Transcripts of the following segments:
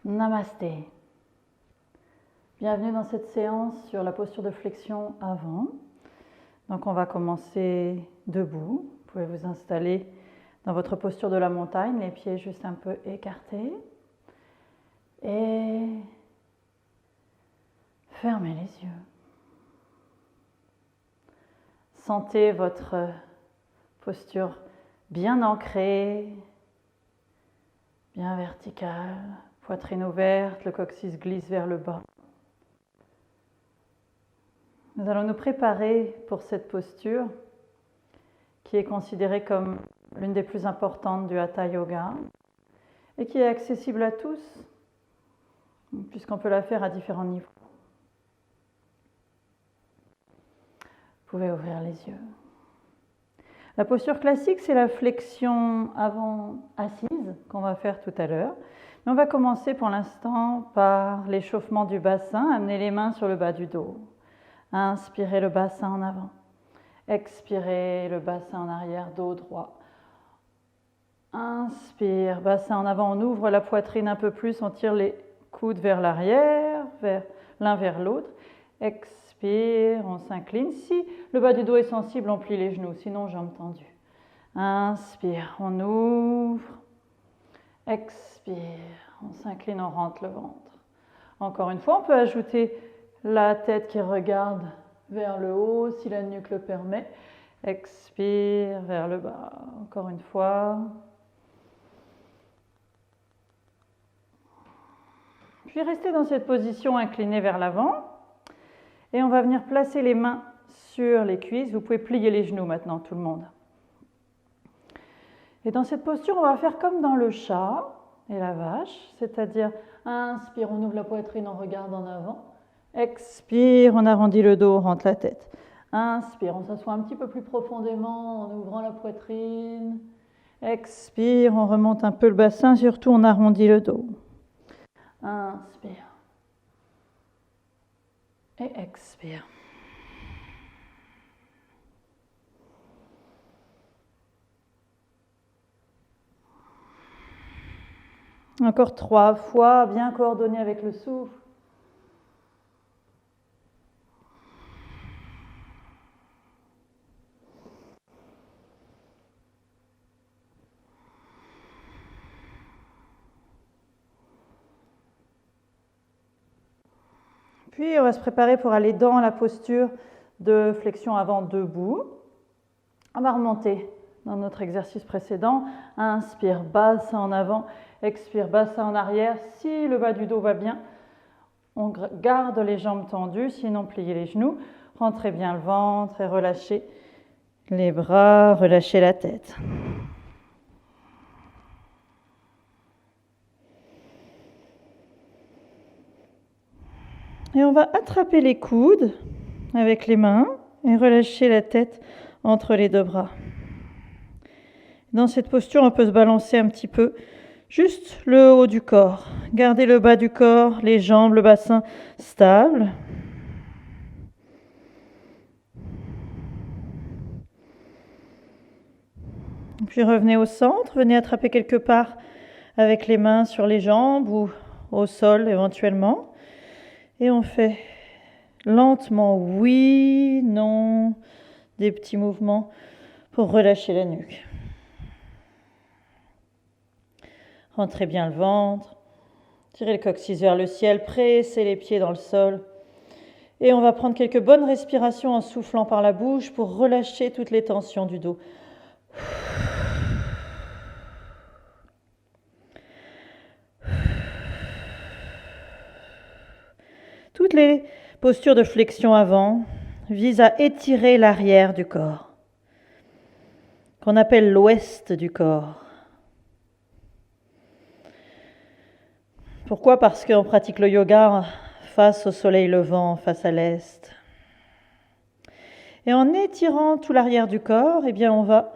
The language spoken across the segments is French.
Namasté. Bienvenue dans cette séance sur la posture de flexion avant. Donc on va commencer debout. Vous pouvez vous installer dans votre posture de la montagne, les pieds juste un peu écartés. Et fermez les yeux. Sentez votre posture bien ancrée, bien verticale. Poitrine ouverte, le coccyx glisse vers le bas. Nous allons nous préparer pour cette posture qui est considérée comme l'une des plus importantes du Hatha Yoga et qui est accessible à tous puisqu'on peut la faire à différents niveaux. Vous pouvez ouvrir les yeux. La posture classique, c'est la flexion avant assise qu'on va faire tout à l'heure. Mais on va commencer pour l'instant par l'échauffement du bassin. Amenez les mains sur le bas du dos. Inspirez le bassin en avant. Expirez le bassin en arrière, dos droit. Inspire, bassin en avant, on ouvre la poitrine un peu plus, on tire les coudes vers l'arrière, l'un vers l'autre. Expire, on s'incline. Si le bas du dos est sensible, on plie les genoux, sinon jambes tendues. Inspire, on ouvre. Expire, on s'incline, on rentre le ventre. Encore une fois, on peut ajouter la tête qui regarde vers le haut si la nuque le permet. Expire vers le bas. Encore une fois. Puis restez dans cette position inclinée vers l'avant. Et on va venir placer les mains sur les cuisses. Vous pouvez plier les genoux maintenant, tout le monde. Et dans cette posture, on va faire comme dans le chat et la vache, c'est-à-dire inspire, on ouvre la poitrine, on regarde en avant. Expire, on arrondit le dos, on rentre la tête. Inspire, on s'assoit un petit peu plus profondément en ouvrant la poitrine. Expire, on remonte un peu le bassin, surtout on arrondit le dos. Inspire. Et expire. Encore 3 fois, bien coordonné avec le souffle. Puis on va se préparer pour aller dans la posture de flexion avant debout. On va remonter dans notre exercice précédent. Inspire, bassin en avant. Expire, bassin en arrière. Si le bas du dos va bien, on garde les jambes tendues, sinon pliez les genoux. Rentrez bien le ventre et relâchez les bras, relâchez la tête. Et on va attraper les coudes avec les mains et relâcher la tête entre les deux bras. Dans cette posture, on peut se balancer un petit peu, juste le haut du corps. Gardez le bas du corps, les jambes, le bassin stable. Puis revenez au centre, venez attraper quelque part avec les mains sur les jambes ou au sol éventuellement. Et on fait lentement oui, non, des petits mouvements pour relâcher la nuque. Rentrez bien le ventre, tirez le coccyx vers le ciel, pressez les pieds dans le sol. Et on va prendre quelques bonnes respirations en soufflant par la bouche pour relâcher toutes les tensions du dos. Toutes les postures de flexion avant visent à étirer l'arrière du corps, qu'on appelle l'ouest du corps. Pourquoi ? Parce qu'on pratique le yoga face au soleil levant, face à l'est. Et en étirant tout l'arrière du corps, eh bien on va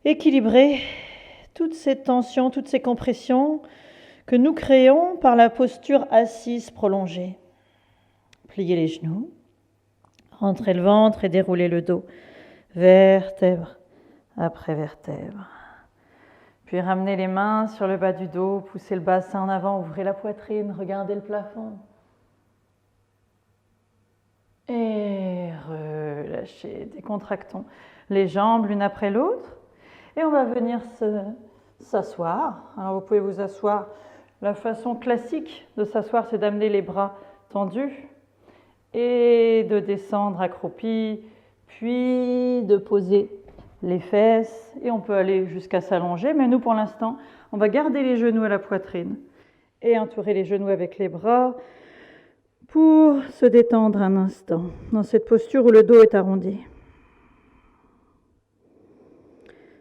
équilibrer toutes ces tensions, toutes ces compressions que nous créons par la posture assise prolongée. Pliez les genoux, rentrez le ventre et déroulez le dos, vertèbre après vertèbre. Puis ramenez les mains sur le bas du dos, poussez le bassin en avant, ouvrez la poitrine, regardez le plafond. Et relâchez, décontractons les jambes l'une après l'autre. Et on va venir s'asseoir. Alors vous pouvez vous asseoir. La façon classique de s'asseoir, c'est d'amener les bras tendus et de descendre accroupi, puis de poser les fesses. Et on peut aller jusqu'à s'allonger, mais nous pour l'instant, on va garder les genoux à la poitrine et entourer les genoux avec les bras pour se détendre un instant dans cette posture où le dos est arrondi.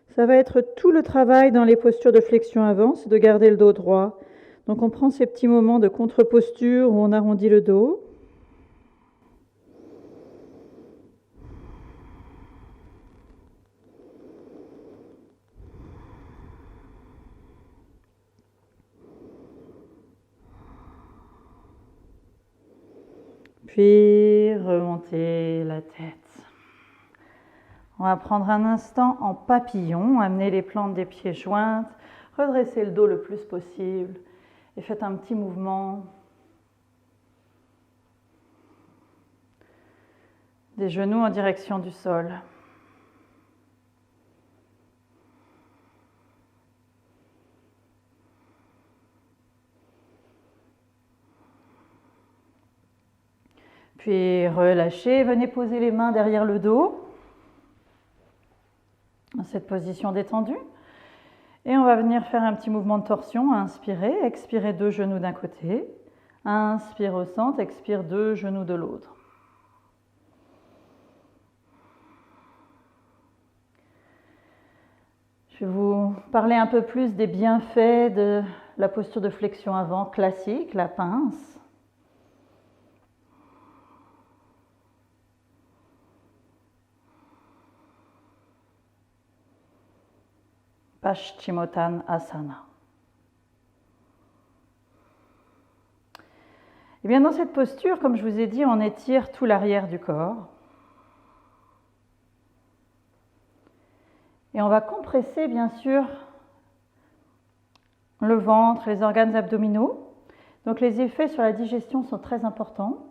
Ça va être tout le travail dans les postures de flexion avant, c'est de garder le dos droit. Donc on prend ces petits moments de contre-posture où on arrondit le dos. Puis remonter la tête. On va prendre un instant en papillon, amener les plantes des pieds jointes, redresser le dos le plus possible et faites un petit mouvement des genoux en direction du sol. Puis relâchez, venez poser les mains derrière le dos, dans cette position détendue. Et on va venir faire un petit mouvement de torsion, inspirez, expirez 2 genoux d'un côté, inspire au centre, expire 2 genoux de l'autre. Je vais vous parler un peu plus des bienfaits de la posture de flexion avant classique, la pince. Paschimottanasana. Et bien dans cette posture, comme je vous ai dit, on étire tout l'arrière du corps. Et on va compresser bien sûr le ventre, les organes abdominaux. Donc les effets sur la digestion sont très importants.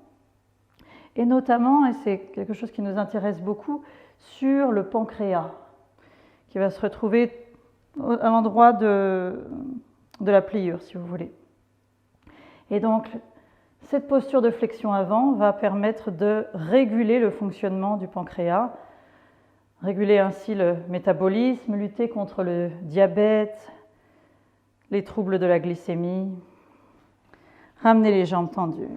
Et notamment, et c'est quelque chose qui nous intéresse beaucoup, sur le pancréas, qui va se retrouver à l'endroit de la pliure, si vous voulez. Et donc, cette posture de flexion avant va permettre de réguler le fonctionnement du pancréas, réguler ainsi le métabolisme, lutter contre le diabète, les troubles de la glycémie, ramener les jambes tendues.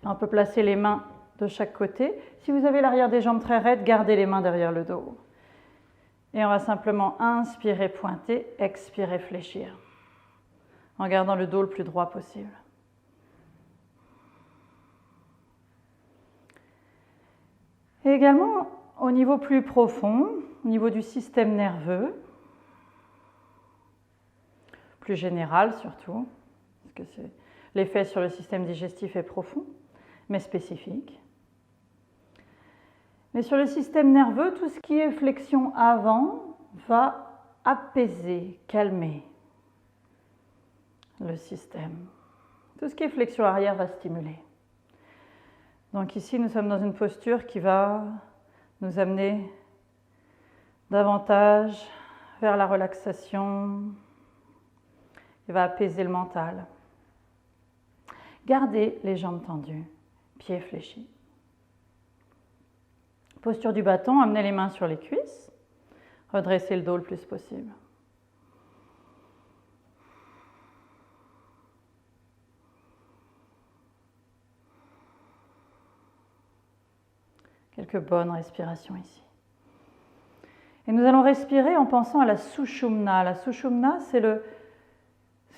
Et on peut placer les mains de chaque côté. Si vous avez l'arrière des jambes très raides, gardez les mains derrière le dos. Et on va simplement inspirer, pointer, expirer, fléchir, en gardant le dos le plus droit possible. Et également, au niveau plus profond, au niveau du système nerveux, plus général surtout, parce que l'effet sur le système digestif est profond, mais spécifique. Mais sur le système nerveux, tout ce qui est flexion avant va apaiser, calmer le système. Tout ce qui est flexion arrière va stimuler. Donc ici, nous sommes dans une posture qui va nous amener davantage vers la relaxation, qui va apaiser le mental. Gardez les jambes tendues, pieds fléchis. Posture du bâton, amenez les mains sur les cuisses, redressez le dos le plus possible. Quelques bonnes respirations ici. Et nous allons respirer en pensant à la Sushumna. La Sushumna, c'est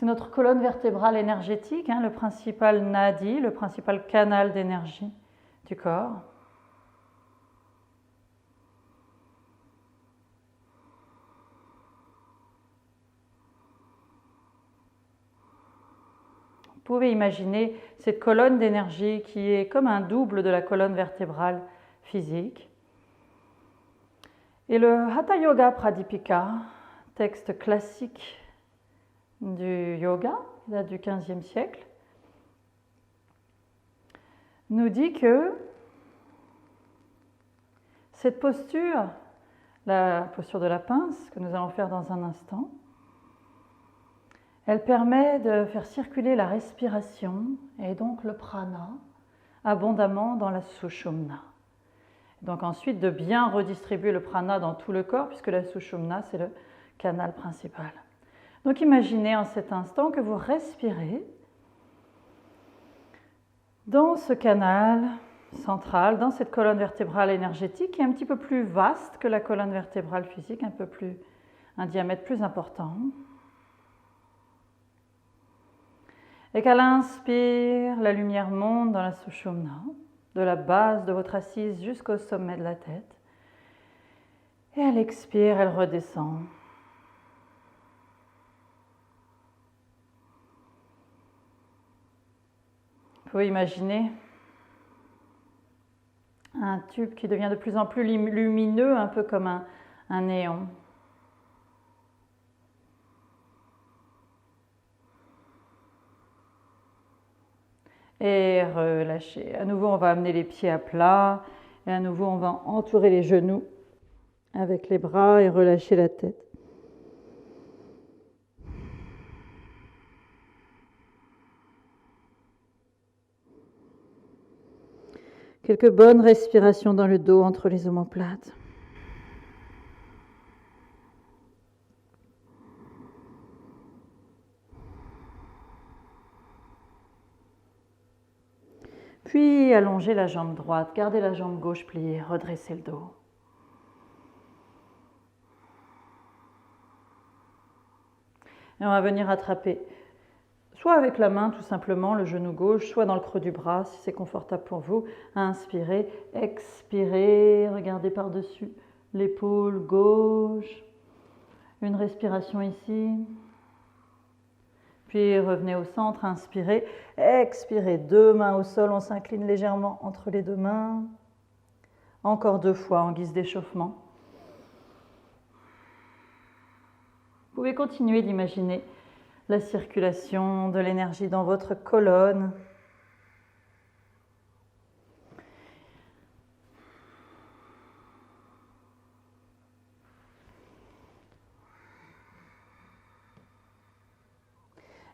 notre colonne vertébrale énergétique, le principal nadi, le principal canal d'énergie du corps. Vous pouvez imaginer cette colonne d'énergie qui est comme un double de la colonne vertébrale physique. Et le Hatha Yoga Pradipika, texte classique du yoga, qui date du XVe siècle, nous dit que cette posture, la posture de la pince, que nous allons faire dans un instant, elle permet de faire circuler la respiration et donc le prana abondamment dans la Sushumna. Donc ensuite de bien redistribuer le prana dans tout le corps, puisque la Sushumna c'est le canal principal. Donc imaginez en cet instant que vous respirez dans ce canal central, dans cette colonne vertébrale énergétique qui est un petit peu plus vaste que la colonne vertébrale physique, un diamètre plus important. Et qu'à l'inspire, la lumière monte dans la Sushumna, de la base de votre assise jusqu'au sommet de la tête. Et à l'expire, elle redescend. Vous pouvez imaginer un tube qui devient de plus en plus lumineux, un peu comme un néon. Et relâchez. À nouveau, on va amener les pieds à plat. Et à nouveau, on va entourer les genoux avec les bras et relâcher la tête. Quelques bonnes respirations dans le dos entre les omoplates. Puis allongez la jambe droite, gardez la jambe gauche pliée, redressez le dos. Et on va venir attraper, soit avec la main tout simplement, le genou gauche, soit dans le creux du bras si c'est confortable pour vous. Inspirez, expirez, regardez par-dessus l'épaule gauche. Une respiration ici. Puis revenez au centre, inspirez, expirez, 2 mains au sol, on s'incline légèrement entre les 2 mains. Encore 2 fois en guise d'échauffement. Vous pouvez continuer d'imaginer la circulation de l'énergie dans votre colonne.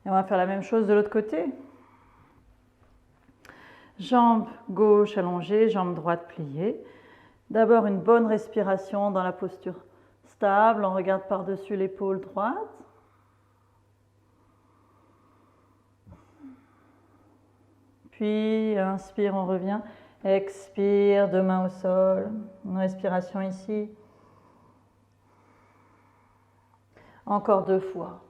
Et on va faire la même chose de l'autre côté. Jambe gauche allongée, jambe droite pliée. D'abord une bonne respiration dans la posture stable. On regarde par-dessus l'épaule droite. Puis inspire, on revient. Expire, 2 mains au sol. Une respiration ici. Encore 2 fois.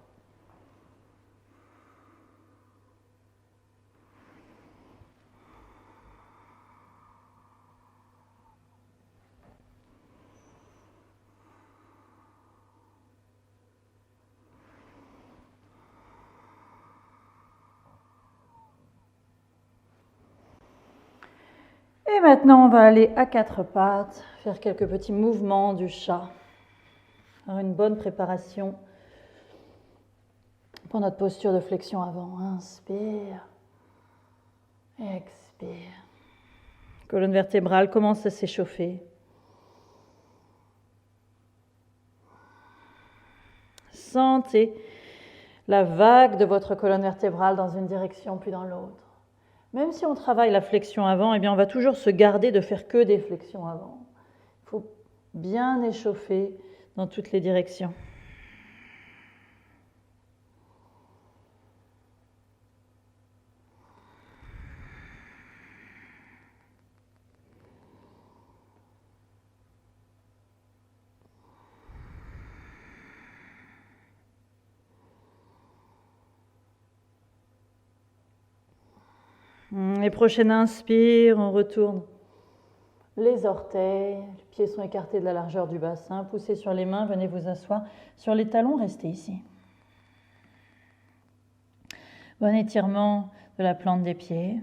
Et maintenant, on va aller à 4 pattes, faire quelques petits mouvements du chat. Alors, une bonne préparation pour notre posture de flexion avant. Inspire, expire. Colonne vertébrale commence à s'échauffer. Sentez la vague de votre colonne vertébrale dans une direction puis dans l'autre. Même si on travaille la flexion avant, eh bien on va toujours se garder de faire que des flexions avant. Il faut bien échauffer dans toutes les directions. Les prochaines inspires, on retourne les orteils, les pieds sont écartés de la largeur du bassin, poussez sur les mains, venez vous asseoir sur les talons, restez ici. Bon étirement de la plante des pieds.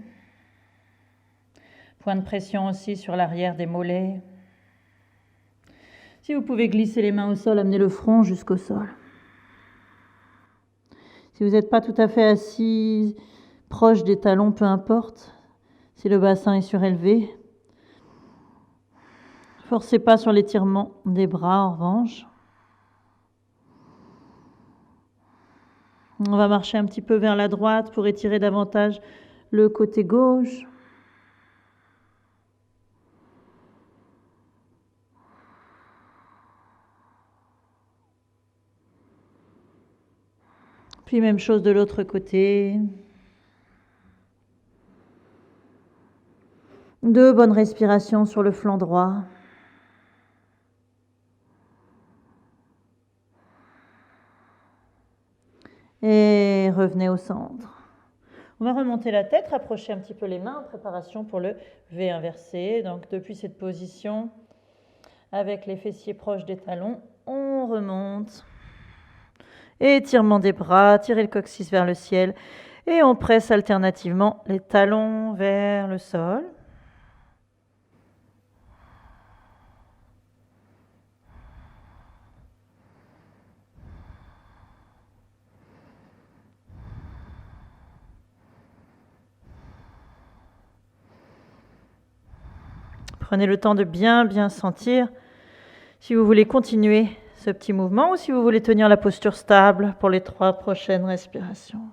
Point de pression aussi sur l'arrière des mollets. Si vous pouvez glisser les mains au sol, amenez le front jusqu'au sol. Si vous n'êtes pas tout à fait assis, proche des talons, peu importe. Si le bassin est surélevé, forcez pas sur l'étirement des bras en revanche. On va marcher un petit peu vers la droite pour étirer davantage le côté gauche. Puis même chose de l'autre côté. 2 bonnes respirations sur le flanc droit. Et revenez au centre. On va remonter la tête, rapprocher un petit peu les mains en préparation pour le V inversé. Donc depuis cette position, avec les fessiers proches des talons, on remonte. Étirement des bras, tirez le coccyx vers le ciel et on presse alternativement les talons vers le sol. Prenez le temps de bien sentir si vous voulez continuer ce petit mouvement ou si vous voulez tenir la posture stable pour les 3 prochaines respirations.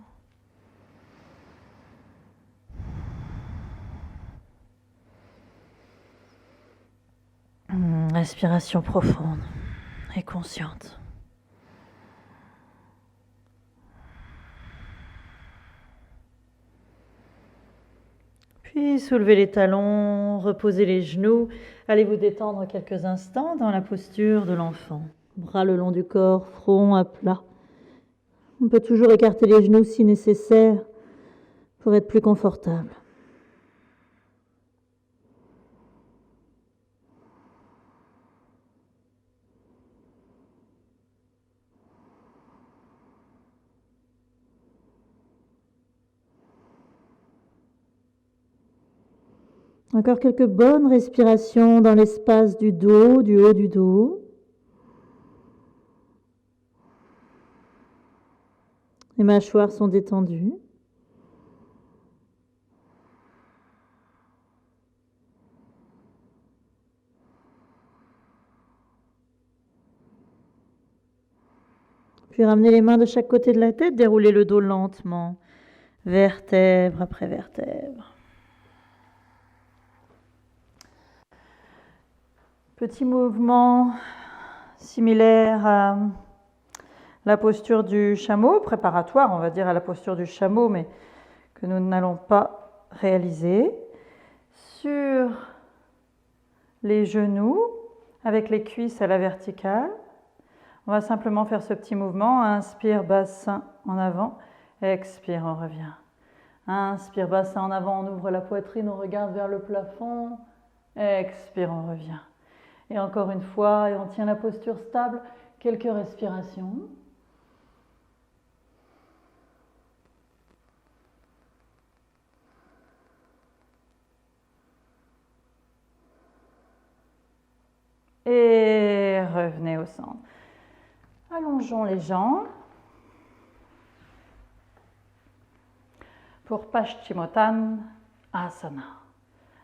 Respiration profonde et consciente. Puis soulevez les talons, reposez les genoux. Allez vous détendre quelques instants dans la posture de l'enfant. Bras le long du corps, front à plat. On peut toujours écarter les genoux si nécessaire pour être plus confortable. Encore quelques bonnes respirations dans l'espace du dos, du haut du dos. Les mâchoires sont détendues. Puis ramenez les mains de chaque côté de la tête, déroulez le dos lentement, vertèbre après vertèbre. Petit mouvement similaire à la posture du chameau, préparatoire, on va dire à la posture du chameau, mais que nous n'allons pas réaliser. Sur les genoux, avec les cuisses à la verticale, on va simplement faire ce petit mouvement. Inspire, bassin en avant, expire, on revient. Inspire, bassin en avant, on ouvre la poitrine, on regarde vers le plafond, expire, on revient. Et encore une fois, et on tient la posture stable, quelques respirations. Et revenez au centre. Allongeons les jambes. Pour Paschimottanasana,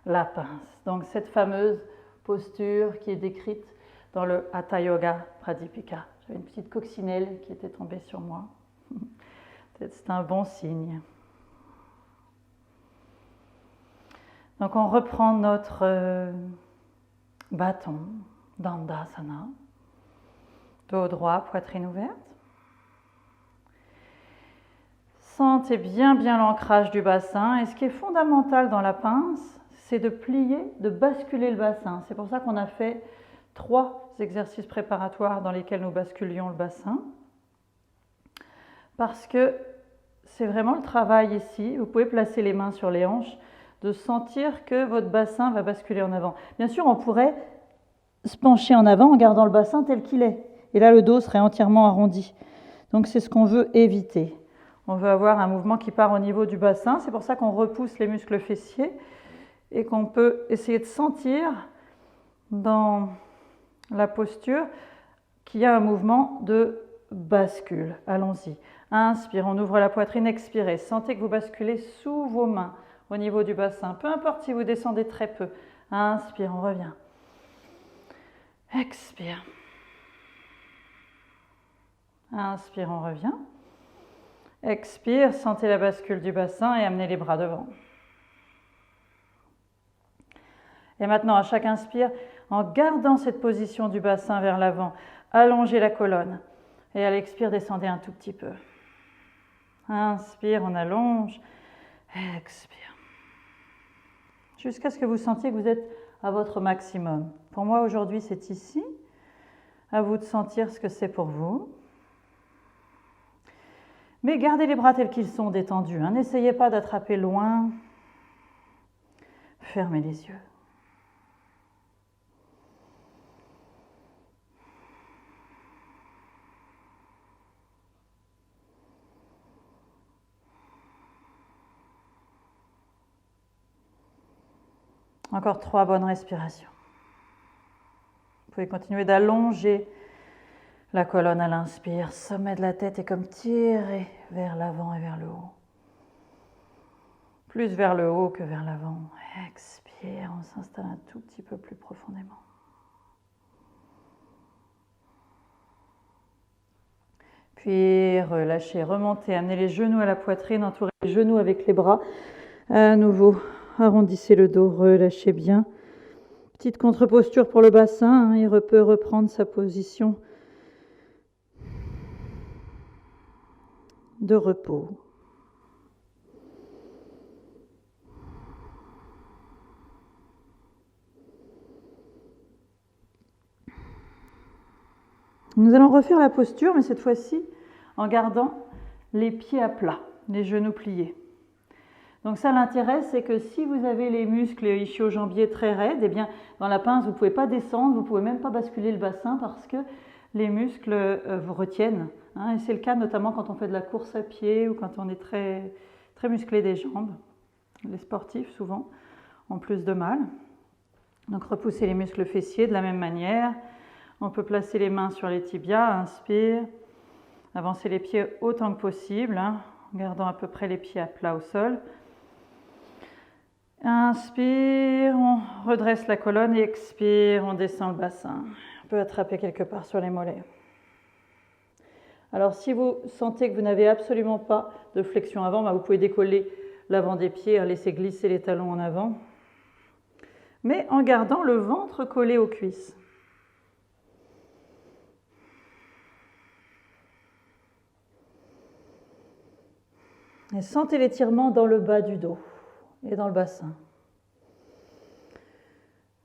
la pince. Donc cette fameuse posture qui est décrite dans le Hatha Yoga Pradipika. J'avais une petite coccinelle qui était tombée sur moi. C'est un bon signe. Donc on reprend notre bâton Dandasana. Dos droit, poitrine ouverte. Sentez bien l'ancrage du bassin. Et ce qui est fondamental dans la pince, c'est de plier, de basculer le bassin. C'est pour ça qu'on a fait 3 exercices préparatoires dans lesquels nous basculions le bassin. Parce que c'est vraiment le travail ici. Vous pouvez placer les mains sur les hanches, de sentir que votre bassin va basculer en avant. Bien sûr, on pourrait se pencher en avant en gardant le bassin tel qu'il est. Et là, le dos serait entièrement arrondi. Donc, c'est ce qu'on veut éviter. On veut avoir un mouvement qui part au niveau du bassin. C'est pour ça qu'on repousse les muscles fessiers et qu'on peut essayer de sentir dans la posture qui a un mouvement de bascule. Allons-y. Inspire, on ouvre la poitrine, expirez. Sentez que vous basculez sous vos mains au niveau du bassin. Peu importe si vous descendez très peu. Inspire, on revient. Expire. Inspire, on revient. Expire, sentez la bascule du bassin et amenez les bras devant. Et maintenant, à chaque inspire, en gardant cette position du bassin vers l'avant, allongez la colonne. Et à l'expire, descendez un tout petit peu. Inspire, on allonge. Expire. Jusqu'à ce que vous sentiez que vous êtes à votre maximum. Pour moi, aujourd'hui, c'est ici. À vous de sentir ce que c'est pour vous. Mais gardez les bras tels qu'ils sont détendus. N'essayez pas d'attraper loin. Fermez les yeux. Encore 3 bonnes respirations. Vous pouvez continuer d'allonger la colonne à l'inspire. Sommet de la tête est comme tiré vers l'avant et vers le haut. Plus vers le haut que vers l'avant. Expire, on s'installe un tout petit peu plus profondément. Puis relâchez, remontez, amenez les genoux à la poitrine, entourez les genoux avec les bras. À nouveau, arrondissez le dos, relâchez bien. Petite contre-posture pour le bassin, il peut reprendre sa position de repos. Nous allons refaire la posture, mais cette fois-ci en gardant les pieds à plat, les genoux pliés. Donc ça, l'intérêt, c'est que si vous avez les muscles ischio-jambiers très raides, eh bien, dans la pince, vous ne pouvez pas descendre, vous ne pouvez même pas basculer le bassin parce que les muscles vous retiennent. Et c'est le cas notamment quand on fait de la course à pied ou quand on est très, très musclé des jambes. Les sportifs, souvent, ont plus de mal. Donc repoussez les muscles fessiers de la même manière. On peut placer les mains sur les tibias, inspire. Avancez les pieds autant que possible, en gardant à peu près les pieds à plat au sol. Inspire, on redresse la colonne et expire, on descend le bassin. On peut attraper quelque part sur les mollets. Alors si vous sentez que vous n'avez absolument pas de flexion avant, vous pouvez décoller l'avant des pieds, laisser glisser les talons en avant, mais en gardant le ventre collé aux cuisses. Et sentez l'étirement dans le bas du dos et dans le bassin.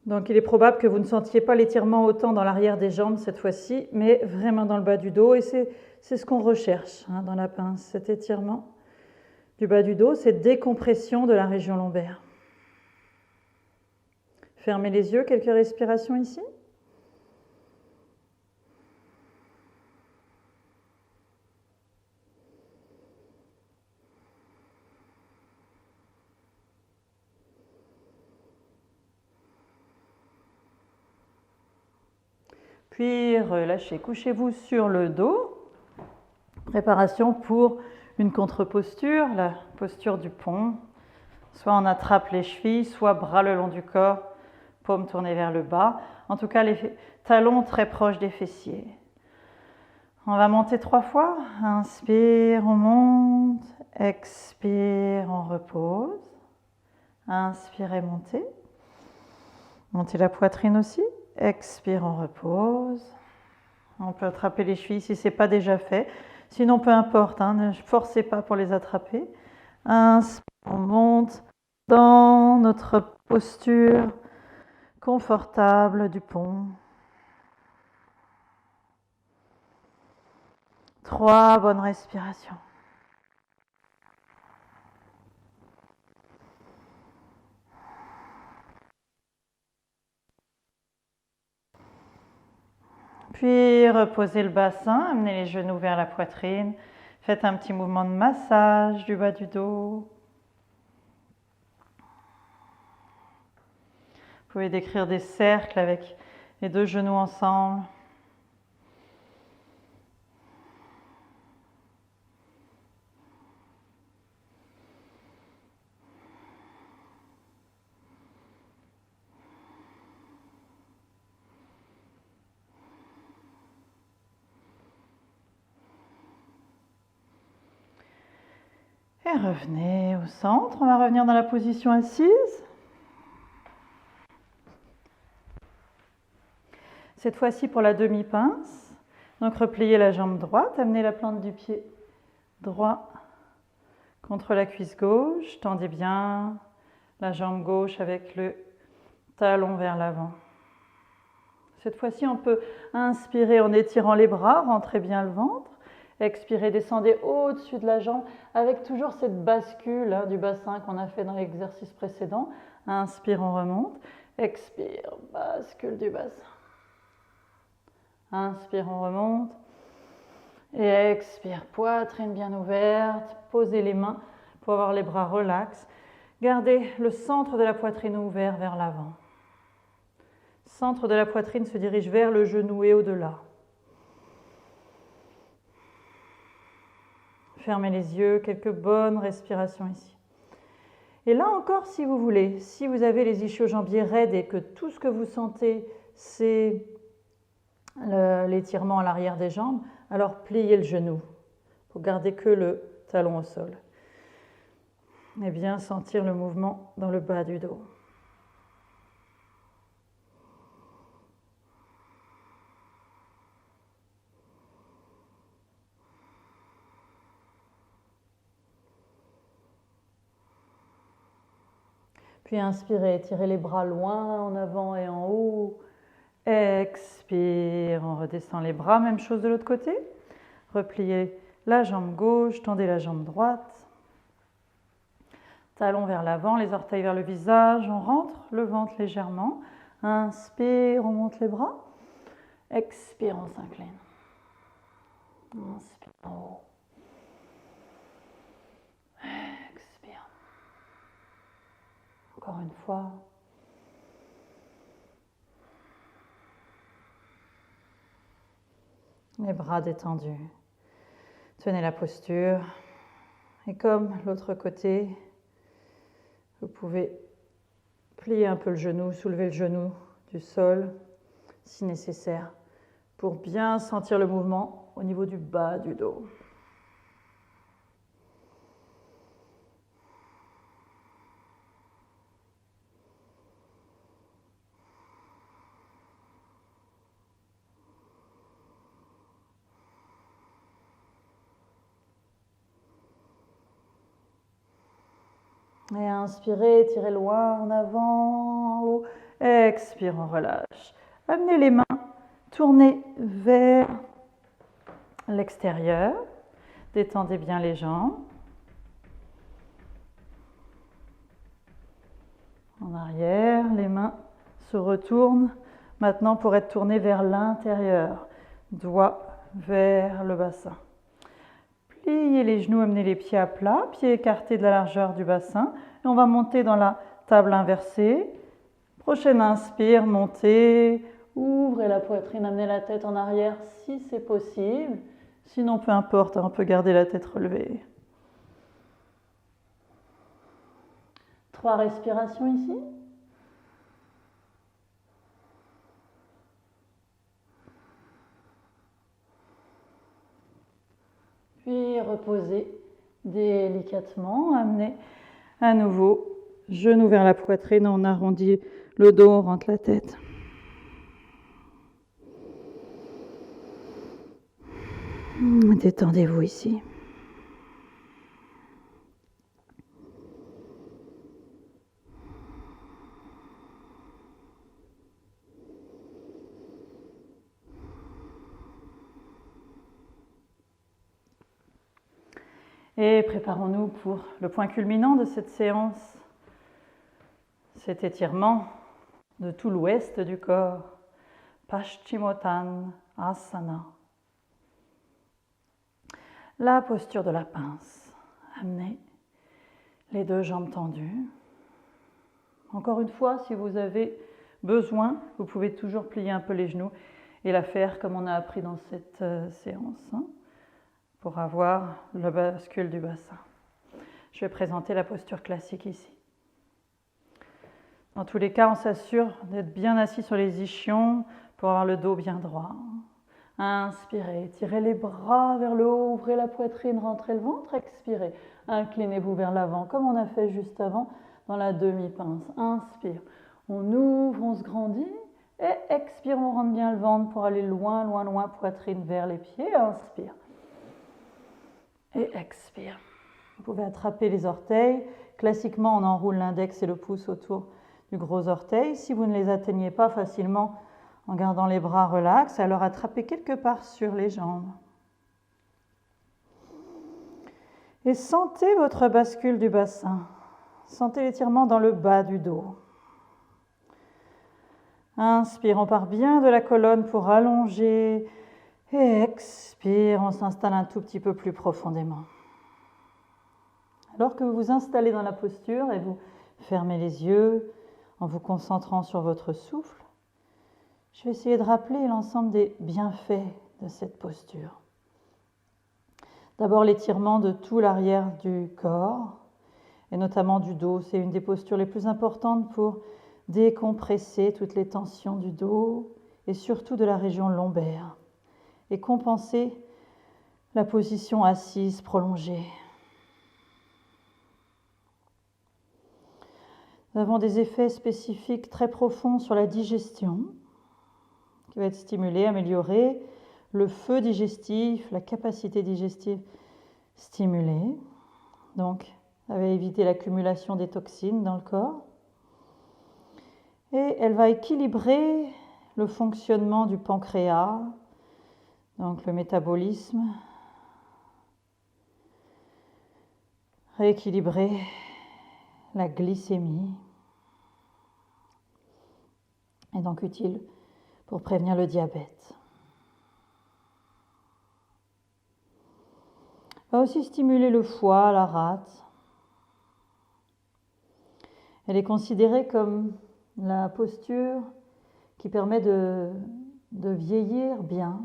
Donc il est probable que vous ne sentiez pas l'étirement autant dans l'arrière des jambes cette fois-ci, mais vraiment dans le bas du dos. Et c'est ce qu'on recherche dans la pince, cet étirement du bas du dos, cette décompression de la région lombaire. Fermez les yeux, quelques respirations ici. Puis relâchez, couchez-vous sur le dos. Préparation pour une contre-posture, la posture du pont. Soit on attrape les chevilles, soit bras le long du corps, paume tournée vers le bas. En tout cas, les talons très proches des fessiers. On va monter 3 fois. Inspire, on monte. Expire, on repose. Inspirez, montez. Montez la poitrine aussi. Expire, on repose. On peut attraper les chevilles si ce n'est pas déjà fait. Sinon, peu importe, ne forcez pas pour les attraper. Inspire, on monte dans notre posture confortable du pont. 3 bonnes respirations. Puis reposez le bassin, amenez les genoux vers la poitrine. Faites un petit mouvement de massage du bas du dos. Vous pouvez décrire des cercles avec Les deux genoux ensemble. Et revenez au centre. On va revenir dans la position assise. Cette fois-ci pour la demi-pince. Donc repliez la jambe droite, amenez la plante du pied droit contre la cuisse gauche. Tendez bien la jambe gauche avec le talon vers l'avant. Cette fois-ci, on peut inspirer en étirant les bras, rentrez bien le ventre. Expirez, descendez au-dessus de la jambe avec toujours cette bascule du bassin qu'on a fait dans l'exercice précédent. Inspire, on remonte. Expire, bascule du bassin. Inspire, on remonte. Et expire, poitrine bien ouverte. Posez les mains pour avoir les bras relax. Gardez le centre de la poitrine ouvert vers l'avant. Centre de la poitrine se dirige vers le genou et au-delà. Fermez les yeux, quelques bonnes respirations ici. Et là encore, si vous voulez, si vous avez les ischio-jambiers raides et que tout ce que vous sentez, c'est l'étirement à l'arrière des jambes, alors pliez le genou pour garder que le talon au sol. Et bien sentir le mouvement dans le bas du dos. Puis inspirez, étirez les bras loin en avant et en haut. Expire, on redescend les bras, même chose de l'autre côté. Repliez la jambe gauche, tendez la jambe droite. Talons vers l'avant, les orteils vers le visage, on rentre le ventre légèrement. Inspire, on monte les bras. Expire, on s'incline. Inspire en haut. Expire. Encore une fois. Les bras détendus. Tenez la posture. Et comme l'autre côté, vous pouvez plier un peu le genou, soulever le genou du sol si nécessaire pour bien sentir le mouvement au niveau du bas du dos. Et inspirez, tirez loin en avant, en haut. Expire, on relâche. Amenez les mains, tournez vers l'extérieur. Détendez bien les jambes. En arrière, les mains se retournent. Maintenant pour être tournées vers l'intérieur. Doigts vers le bassin. Pliez les genoux, amenez les pieds à plat, pieds écartés de la largeur du bassin. Et on va monter dans la table inversée. Prochaine inspire, montez, ouvrez la poitrine, amenez la tête en arrière si c'est possible. Sinon, peu importe, on peut garder la tête relevée. 3 respirations ici. Puis reposez délicatement, amenez à nouveau genou vers la poitrine, on arrondit le dos, on rentre la tête. Détendez-vous ici. Et préparons-nous pour le point culminant de cette séance, cet étirement de tout l'ouest du corps, Paschimottanasana. La posture de la pince, amenez les 2 jambes tendues. Encore une fois, si vous avez besoin, vous pouvez toujours plier un peu les genoux et la faire comme on a appris dans cette séance, pour avoir le bascule du bassin. Je vais présenter la posture classique ici. Dans tous les cas, on s'assure d'être bien assis sur les ischions pour avoir le dos bien droit. Inspirez, tirez les bras vers le haut, ouvrez la poitrine, rentrez le ventre, expirez. Inclinez-vous vers l'avant, comme on a fait juste avant dans la demi-pince. Inspire, on ouvre, on se grandit, et expire, on rentre bien le ventre pour aller loin, loin, loin, poitrine vers les pieds. Inspire. Et expire. Vous pouvez attraper les orteils. Classiquement, on enroule l'index et le pouce autour du gros orteil. Si vous ne les atteignez pas facilement en gardant les bras relax, alors attrapez quelque part sur les jambes. Et sentez votre bascule du bassin. Sentez l'étirement dans le bas du dos. Inspire, on part bien de la colonne pour allonger. Et expire, on s'installe un tout petit peu plus profondément. Alors que vous vous installez dans la posture et vous fermez les yeux en vous concentrant sur votre souffle, je vais essayer de rappeler l'ensemble des bienfaits de cette posture. D'abord l'étirement de tout l'arrière du corps et notamment du dos. C'est une des postures les plus importantes pour décompresser toutes les tensions du dos et surtout de la région lombaire et compenser la position assise prolongée. Nous avons des effets spécifiques très profonds sur la digestion qui va être stimulée, améliorée, le feu digestif, la capacité digestive stimulée. Donc, elle va éviter l'accumulation des toxines dans le corps. Et elle va équilibrer le fonctionnement du pancréas, donc le métabolisme, rééquilibrer la glycémie, et donc utile pour prévenir le diabète. Elle va aussi stimuler le foie, la rate. Elle est considérée comme la posture qui permet de vieillir bien.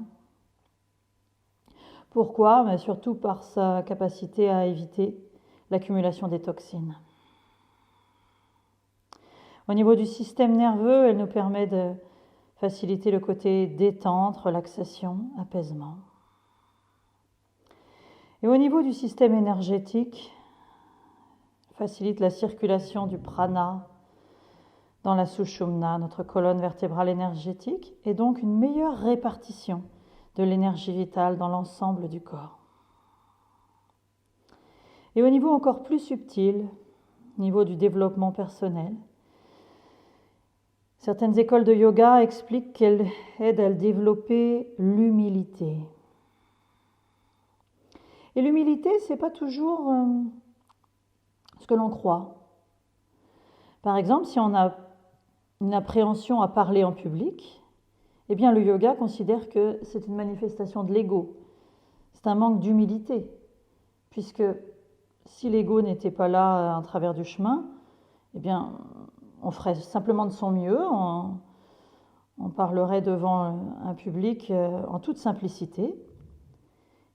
Pourquoi? Mais surtout par sa capacité à éviter l'accumulation des toxines. Au niveau du système nerveux, elle nous permet de faciliter le côté détente, relaxation, apaisement. Et au niveau du système énergétique, elle facilite la circulation du prana dans la sushumna, notre colonne vertébrale énergétique, et donc une meilleure répartition de l'énergie vitale dans l'ensemble du corps. Et au niveau encore plus subtil, au niveau du développement personnel, certaines écoles de yoga expliquent qu'elle aide à développer l'humilité. Et l'humilité, ce n'est pas toujours ce que l'on croit. Par exemple, si on a une appréhension à parler en public, eh bien le yoga considère que c'est une manifestation de l'ego. C'est un manque d'humilité, puisque si l'ego n'était pas là à travers du chemin, eh bien on ferait simplement de son mieux, on parlerait devant un public en toute simplicité.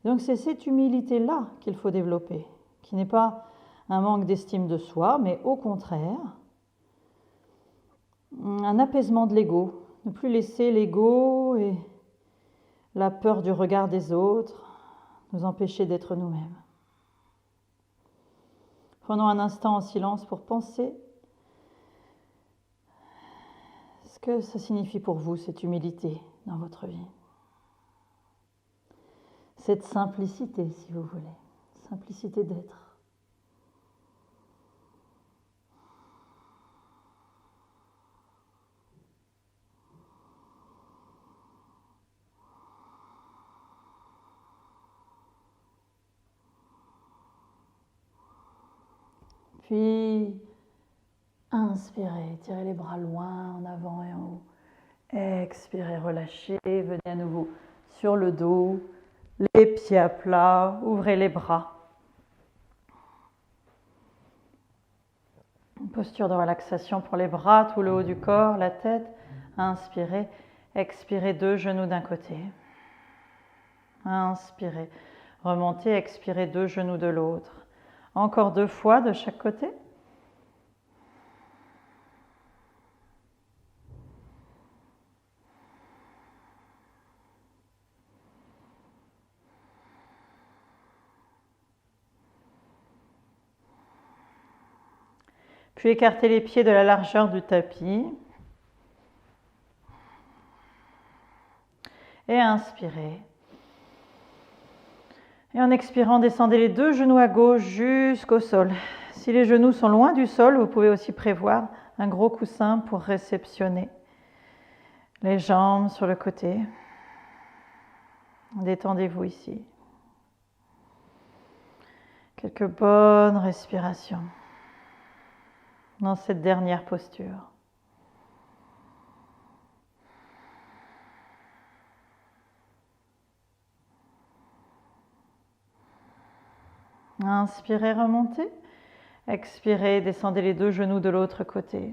Donc c'est cette humilité-là qu'il faut développer, qui n'est pas un manque d'estime de soi, mais au contraire, un apaisement de l'ego. Ne plus laisser l'ego et la peur du regard des autres nous empêcher d'être nous-mêmes. Prenons un instant en silence pour penser ce que ça signifie pour vous, cette humilité dans votre vie. Cette simplicité, si vous voulez, simplicité d'être. Puis, inspirez, tirez les bras loin, en avant et en haut. Expirez, relâchez, venez à nouveau sur le dos, les pieds à plat, ouvrez les bras. Une posture de relaxation pour les bras, tout le haut du corps, la tête. Inspirez, expirez 2 genoux d'un côté. Inspirez, remontez, expirez 2 genoux de l'autre. Encore 2 fois de chaque côté. Puis écartez les pieds de la largeur du tapis. Et inspirez. Et en expirant, descendez les 2 genoux à gauche jusqu'au sol. Si les genoux sont loin du sol, vous pouvez aussi prévoir un gros coussin pour réceptionner. Les jambes sur le côté. Détendez-vous ici. Quelques bonnes respirations dans cette dernière posture. Inspirez, remontez. Expirez, descendez les 2 genoux de l'autre côté.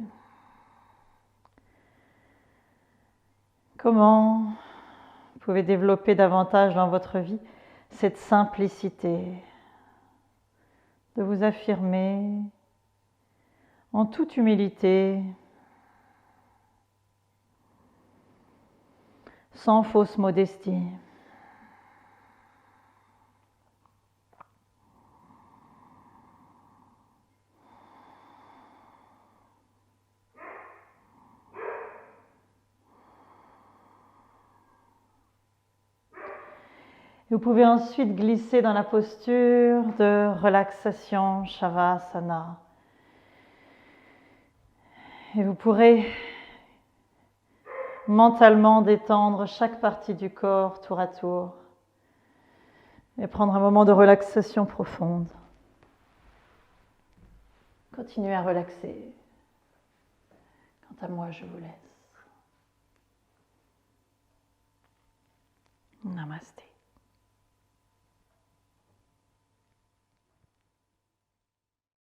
Comment vous pouvez développer davantage dans votre vie cette simplicité de vous affirmer en toute humilité, sans fausse modestie. Vous pouvez ensuite glisser dans la posture de relaxation Shavasana. Et vous pourrez mentalement détendre chaque partie du corps tour à tour et prendre un moment de relaxation profonde. Continuez à relaxer. Quant à moi, je vous laisse. Namasté.